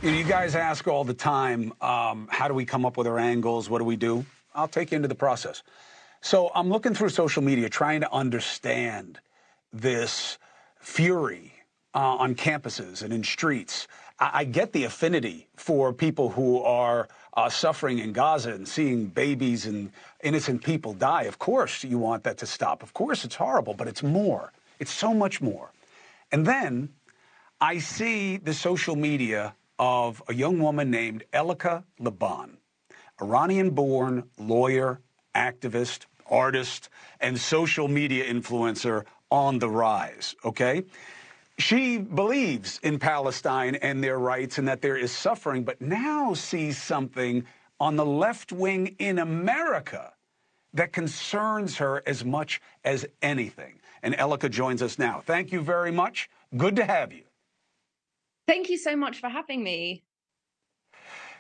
You guys ask all the time, how do we come up with our angles? What do we do? I'll take you into the process. So I'm looking through social media, trying to understand this fury on campuses and in streets. I get the affinity for people who are suffering in Gaza and seeing babies and innocent people die. Of course you want that to stop. Of course it's horrible, but it's more. It's so much more. And then I see the social media of a young woman named Elika Laban, Iranian-born lawyer, activist, artist, and social media influencer on the rise, okay? She believes in Palestine and their rights and that there is suffering, but now sees something on the left wing in America that concerns her as much as anything. And Elika joins us now. Thank you very much. Good to have you. Thank you so much for having me.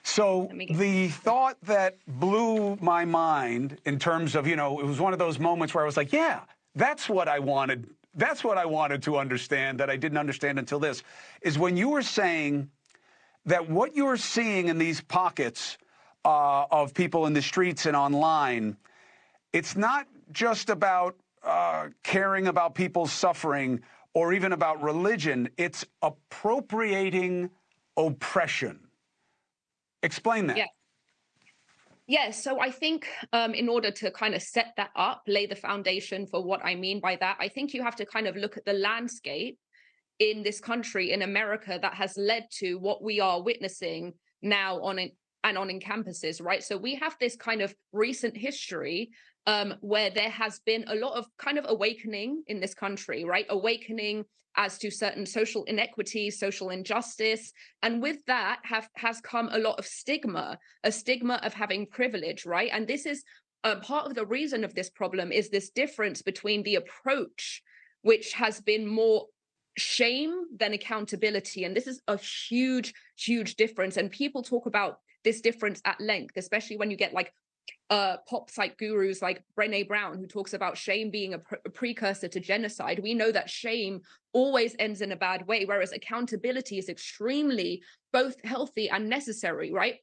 So the thought that blew my mind in terms of, it was one of those moments where I was like, yeah, that's what I wanted. That's what I wanted to understand that I didn't understand until this, is when you were saying that what you're seeing in these pockets of people in the streets and online, it's not just about caring about people's suffering or even about religion. It's appropriating oppression. Explain that. Yeah, so I think in order to kind of set that up, lay the foundation for what I mean by that, I think you have to kind of look at the landscape in this country, in America, that has led to what we are witnessing now on in campuses, right? So we have this kind of recent history where there has been a lot of kind of awakening in this country, right? Awakening as to certain social inequities, social injustice. And with that has come a lot of stigma, a stigma of having privilege, right? And this is part of the reason of this problem is this difference between the approach, which has been more shame than accountability. And this is a huge, huge difference. And people talk about this difference at length, especially when you get like pop psych gurus like Brené Brown, who talks about shame being a precursor to genocide. We know that shame always ends in a bad way, whereas accountability is extremely both healthy and necessary, right?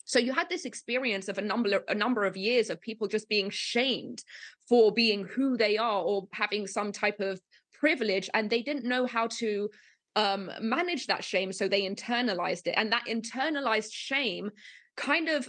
So you had this experience of a number of years of people just being shamed for being who they are or having some type of privilege, and they didn't know how to manage that shame, so they internalized it. And that internalized shame kind of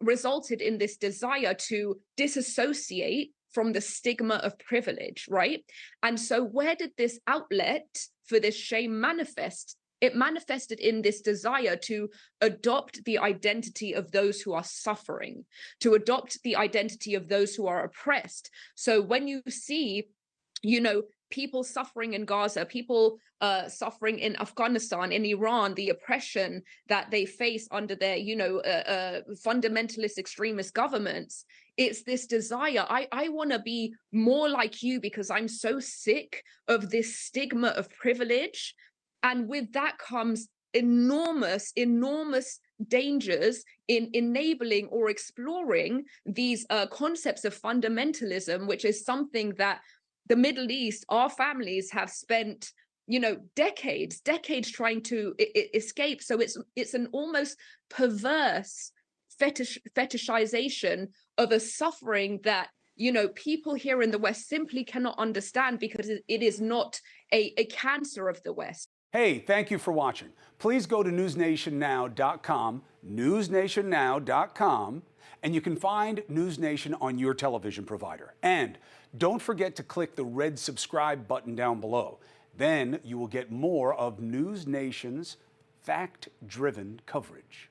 resulted in this desire to disassociate from the stigma of privilege, right? And so where did this outlet for this shame manifest? It manifested in this desire to adopt the identity of those who are suffering, to adopt the identity of those who are oppressed. So when you see, people suffering in Gaza, people suffering in Afghanistan, in Iran, the oppression that they face under their, fundamentalist extremist governments, it's this desire. I want to be more like you because I'm so sick of this stigma of privilege. And with that comes enormous, enormous dangers in enabling or exploring these concepts of fundamentalism, which is something that the Middle East, our families have spent, decades trying to escape. So it's an almost perverse fetishization of a suffering that, people here in the West simply cannot understand because it is not a cancer of the West. Hey, thank you for watching. Please go to newsnationnow.com, newsnationnow.com, and you can find NewsNation on your television provider. And don't forget to click the red subscribe button down below. Then you will get more of NewsNation's fact-driven coverage.